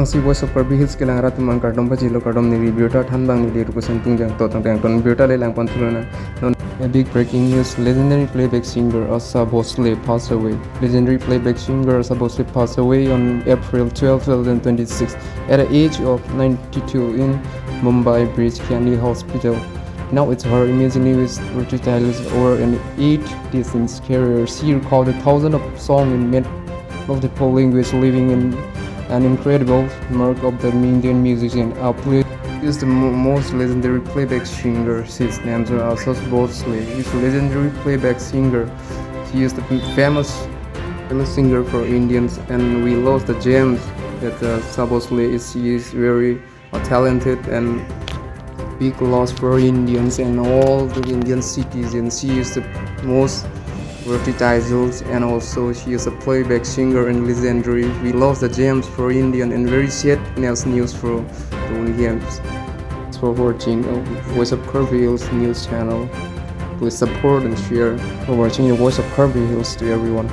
si voice of Kirby Hills kelang rat mang kardom baji lo kardom ni review ta than bang ni de rukusan tungjang to tang ton review ta le lang pon thulona. A big breaking news: legendary playback singer ASHA BHOSLE passed away. Legendary playback singer ASHA BHOSLE passed away on April 12, 2026 at the age of 92 in Mumbai Bridge Candy Hospital. Now it's her amazing with titles over an 8 decades career. She recorded thousands of songs in multiple languages, leaving in an incredible mark of the Indian musician. Our play is the most legendary playback singer. His name is ASHA BHOSLE. He's a legendary playback singer. He is the famous singer for Indians, and we lost the gems that ASHA BHOSLE is. He is very talented and big loss for Indians and all the Indian citizens. She is the most versatile, and also she is a playback singer and legendary. We lost the gems for Indian and very sad news for the Indians. Thanks for watching Voice of Kirby Hills news channel. Please support and share for watching the Voice of Kirby Hills to everyone.